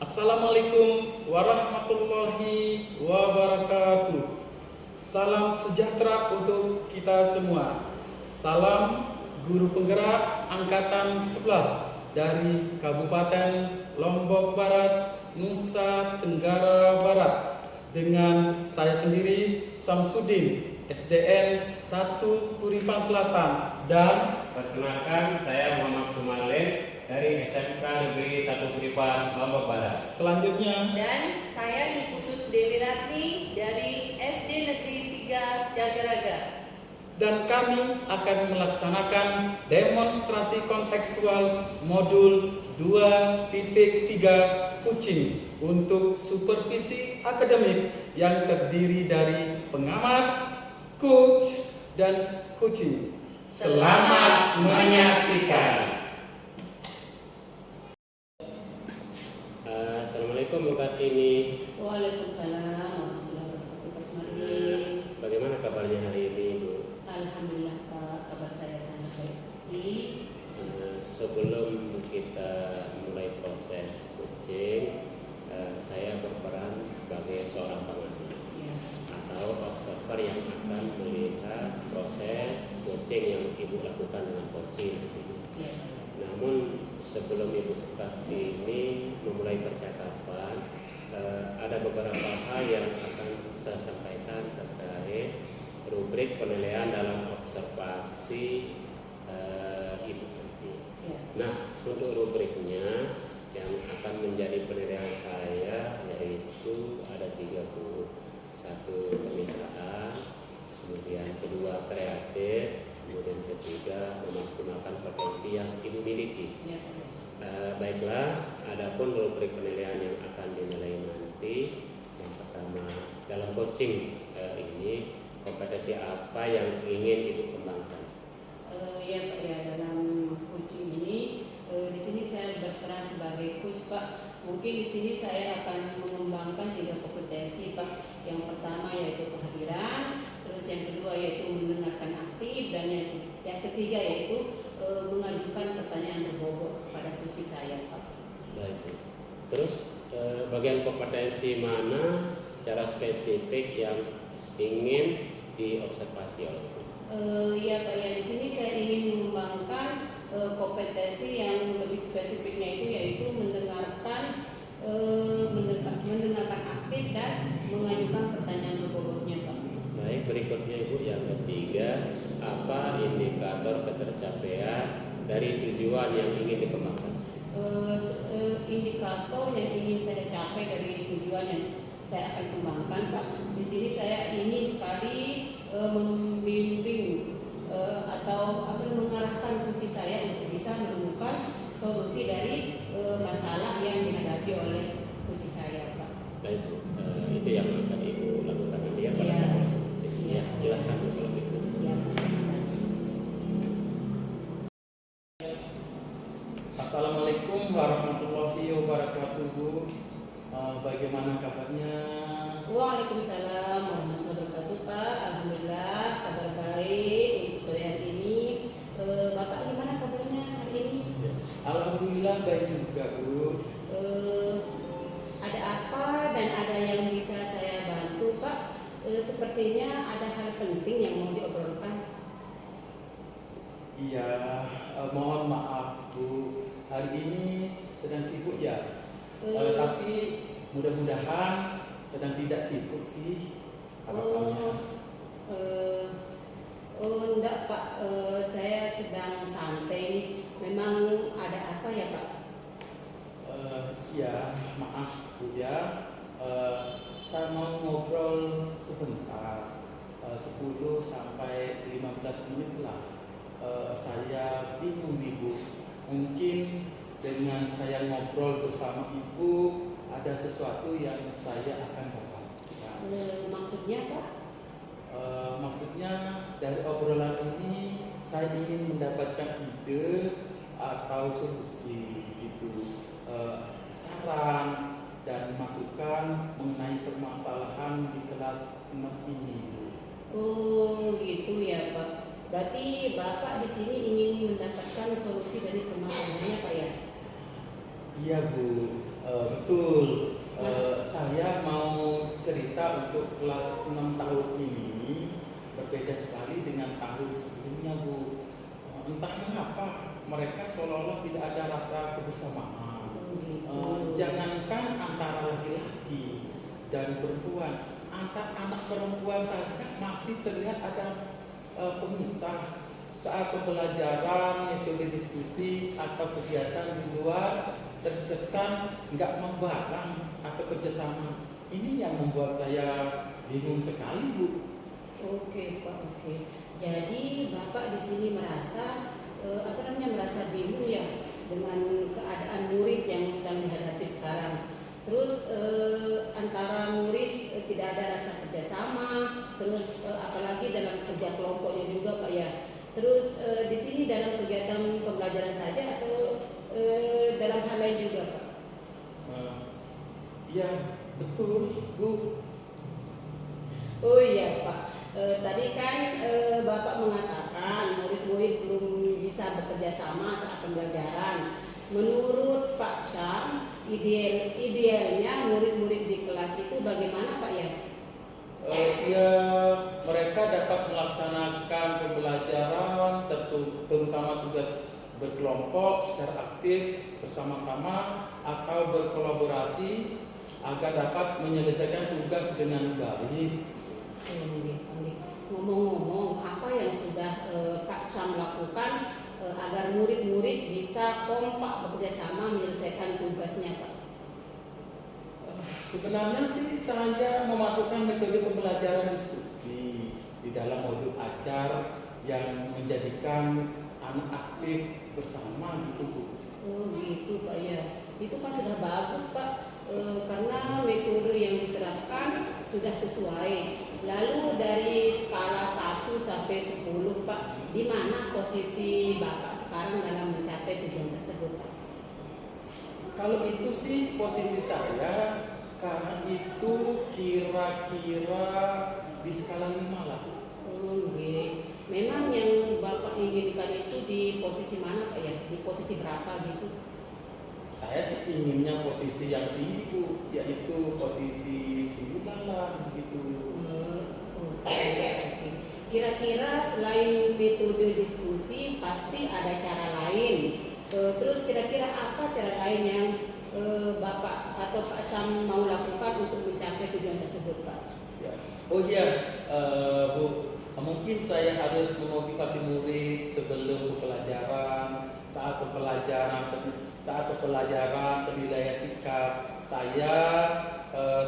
Assalamualaikum warahmatullahi wabarakatuh. Salam sejahtera untuk kita semua. Salam guru penggerak angkatan 11 dari Kabupaten Lombok Barat, Nusa Tenggara Barat. Dengan saya sendiri Samsudin, SDN 1 Kuripan Selatan, dan perkenalkan saya Muhammad Sumalen dari SMK Negeri 1 Kuripan, Lombok Barat. Selanjutnya, Dan saya Niputus Dewi Ratni dari SD Negeri 3 Jagaraga. dan kami akan melaksanakan demonstrasi kontekstual modul 2.3 Kucing untuk supervisi akademik yang terdiri dari pengamat, coach, dan kucing. Selamat menyaksikan. Assalamualaikum Bu Kartini. Waalaikumsalam warahmatullahi wabarakatuh. Pak Sumardi. Bagaimana kabarnya hari ini Bu? Alhamdulillah Pak, kabar saya sangat baik sekali. Sebelum kita mulai proses coaching, saya berperan sebagai seorang pengamati Ya. atau observer yang akan melihat proses coaching yang Ibu lakukan dengan coaching. Ya. Namun sebelum Ibu Kartini memulai percakapan, ada beberapa hal yang akan saya sampaikan terkait rubrik penilaian dalam observasi Ibu Kartini. Ya. Nah, untuk rubriknya yang akan menjadi penilaian saya yaitu ada 31 kemitraan, kemudian kedua kreatif, kemudian ketiga memaksimalkan potensi yang Ibu miliki. Ya. Baiklah, adapun rubrik penilaian yang akan dinilai nanti, yang pertama dalam coaching ini kompetensi apa yang ingin Ibu kembangkan? Ya Pak, ya, dalam coaching ini di sini saya berperan sebagai coach Pak. Mungkin di sini saya akan mengembangkan 3 kompetensi Pak. Yang pertama yaitu kehadiran, terus yang kedua yaitu mendengarkan aktif, dan yang ketiga yaitu mengajukan pertanyaan berbobot kepada coach saya Pak. Baik. Terus bagian kompetensi mana secara spesifik yang ingin diobservasi oleh Ibu? Ya Pak, ya di sini saya ingin mengembangkan kompetensi yang lebih spesifiknya itu yaitu mendengarkan aktif dan mengajukan pertanyaan berbobotnya Pak. Baik, berikutnya Ibu yang ketiga, apa indikator ketercapaian dari tujuan yang ingin dikembangkan? Indikator yang ingin saya capai dari tujuan yang saya akan kembangkan Pak. Di sini saya ingin sekali membimbing atau mengarahkan kunci saya untuk bisa menemukan solusi dari masalah yang dihadapi oleh kunci saya Pak. Baik Bu, itu yang akan Ibu lakukan nanti ya pada Ya. saat proses coaching. Ya, silahkan Bu kalau gitu. Ya, terima kasih. Assalamualaikum warahmatullahi wabarakatuh, Bu. Bagaimana kabarnya? Waalaikumsalam warahmatullahi wabarakatuh Pak. Alhamdulillah kabar baik untuk sore hari ini. Bapak gimana kabarnya hari ini? Alhamdulillah baik juga, Bu. Ada apa dan ada yang bisa saya bantu Pak? Sepertinya ada hal penting yang mau diobrolkan. Iya, mohon maaf, Bu. Hari ini sedang sibuk ya. Tapi mudah-mudahan sedang tidak sibuk sih. Harapannya. Enggak Pak, saya sedang santai nih. Memang ada apa ya Pak? Ya, maaf Bu ya. Saya mau ngobrol sebentar, 10 sampai 15 menit lah. Saya bingung nih Bu. Mungkin dengan saya ngobrol bersama Ibu ada sesuatu yang saya akan dapatkan. Maksudnya Pak? Maksudnya dari obrolan ini saya ingin mendapatkan ide atau solusi gitu, saran dan masukan mengenai permasalahan di kelas 6 ini. Oh gitu ya Pak. Berarti Bapak di sini ingin mendapatkan solusi dari permasalahannya Pak ya? Iya Bu, Betul. Mas. Saya mau cerita untuk kelas 6 tahun ini berbeda sekali dengan tahun sebelumnya, Bu. Entah mengapa mereka seolah-olah tidak ada rasa kebersamaan. Jangankan antara laki-laki dan perempuan, antar anak perempuan saja masih terlihat ada pemisah saat pembelajaran, metode diskusi atau kegiatan di luar terkesan nggak mau bareng atau kerjasama. Ini yang membuat saya bingung sekali, Bu. Oke Pak, oke. Jadi Bapak di sini merasa merasa bingung ya dengan keadaan murid yang sedang dihadapi sekarang. Terus antara murid tidak ada rasa kerjasama, terus apalagi dalam kerja kelompoknya juga Pak ya. Terus di sini dalam kegiatan pembelajaran saja atau dalam hal lain juga Pak? Ya betul, Bu. Oh iya Pak, tadi kan Bapak mengatakan murid-murid belum bisa bekerja sama saat pembelajaran. Menurut Pak Syam, idealnya murid-murid di kelas itu bagaimana Pak ya? Ya mereka dapat melaksanakan pembelajaran terutama tugas berkelompok secara aktif bersama-sama atau berkolaborasi agar dapat menyelesaikan tugas dengan baik. Ngomong-ngomong, apa yang sudah Pak Syam lakukan agar murid-murid bisa kompak bekerja sama menyelesaikan tugasnya Pak? Sebenarnya sih saya memasukkan metode pembelajaran diskusi di dalam modul ajar yang menjadikan anak aktif bersama gitu, Bu. Oh gitu Pak ya, itu kan sudah bagus Pak. Karena metode yang diterapkan sudah sesuai. Lalu dari skala 1 sampai 10 Pak, di mana posisi Bapak sekarang dalam mencapai tujuan tersebut Pak? Kalau itu sih posisi saya sekarang itu kira-kira di skala 5 lah. Memang yang Bapak inginkan itu di posisi mana Pak ya? Di posisi berapa gitu? Saya sih inginnya posisi yang tinggi, Bu, yaitu posisi 9 lah begitu. Kira-kira selain metode diskusi pasti ada cara lain. Terus kira-kira apa cara lain yang Bapak atau Pak Syam mau lakukan untuk mencapai tujuan tersebut Pak? Ya. Oh iya, Bu, mungkin saya harus memotivasi murid sebelum pembelajaran, saat pembelajaran penilaian sikap saya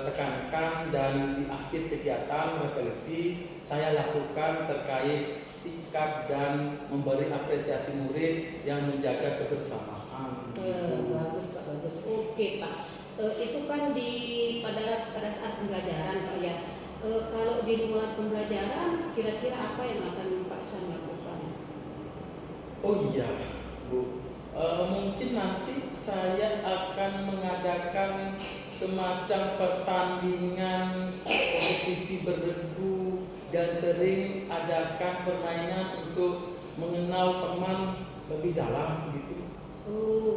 tekankan, dan di akhir kegiatan refleksi saya lakukan terkait sikap dan memberi apresiasi murid yang menjaga kebersamaan. Bagus Pak, bagus. Oke Pak, itu kan pada saat pembelajaran Pak ya. Kalau di luar pembelajaran kira-kira apa yang akan Pak Syam lakukan? Oh iya, Bu. Mungkin nanti saya akan mengadakan semacam pertandingan kompetisi beregu dan sering adakan permainan untuk mengenal teman lebih dalam gitu.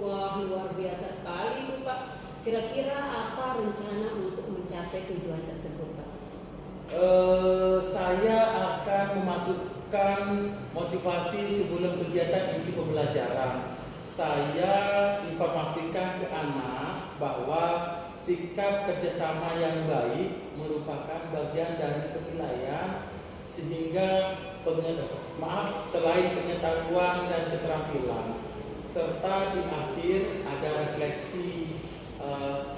Wah luar biasa sekali itu Pak. Kira-kira apa rencana untuk mencapai tujuan tersebut Pak? Saya akan memasukkan motivasi sebelum kegiatan inti pembelajaran. Saya informasikan ke anak bahwa sikap kerjasama yang baik merupakan bagian dari penilaian, sehingga selain pengetahuan dan keterampilan, serta di akhir ada refleksi.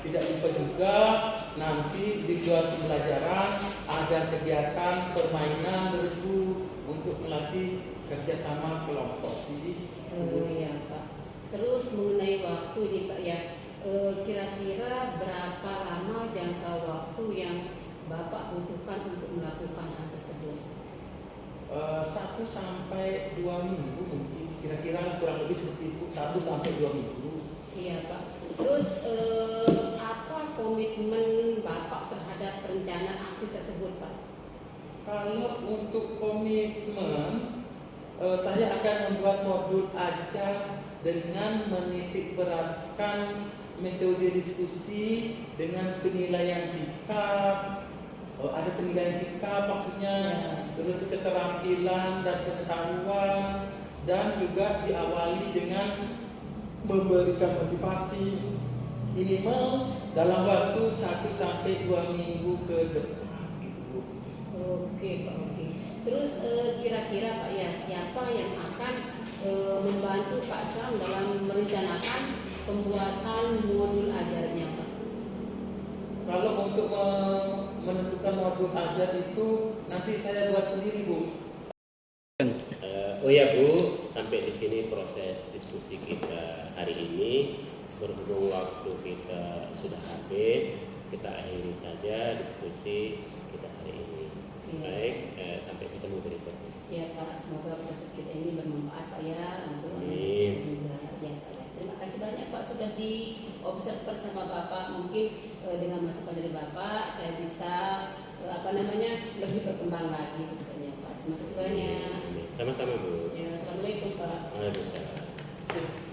Tidak lupa juga nanti di luar pembelajaran ada kegiatan permainan beregu untuk melatih kerjasama kelompok sih. Iya Pak. Terus mengenai waktu nih Pak ya, kira-kira berapa lama jangka waktu yang Bapak butuhkan untuk melakukan hal tersebut? 1 sampai 2 minggu mungkin, kira-kira kurang lebih seperti itu, 1 sampai 2 minggu. Iya Pak. Terus apa komitmen Bapak terhadap perencanaan aksi tersebut Pak? Kalau untuk komitmen, saya akan membuat modul ajar dengan menitik beratkan metode diskusi dengan penilaian sikap. Ada penilaian sikap maksudnya, terus keterampilan dan pengetahuan, dan juga diawali dengan memberikan motivasi minimal dalam waktu 1 sampai 2 minggu ke depan gitu Bu. Oke Pak, oke. Terus kira-kira Pak ya, siapa yang akan membantu Pak Syam dalam merencanakan pembuatan modul ajarnya Pak? Kalau untuk menentukan modul ajar itu nanti saya buat sendiri Bu. Oh ya Bu, sampai di sini proses diskusi kita hari ini. Berhubung waktu kita sudah habis, kita akhiri saja diskusi kita hari ini. Baik, sampai ketemu berikutnya. Ya Pak, semoga proses kita ini bermanfaat Pak ya untuk Amin. juga ya Pak ya. Terima kasih banyak Pak sudah diobserv bersama Bapak. Mungkin dengan masukan dari Bapak saya bisa lebih berkembang lagi misalnya Pak. Terima kasih banyak. Sama-sama Bu. Ya, assalamualaikum Pak. Waalaikumsalam.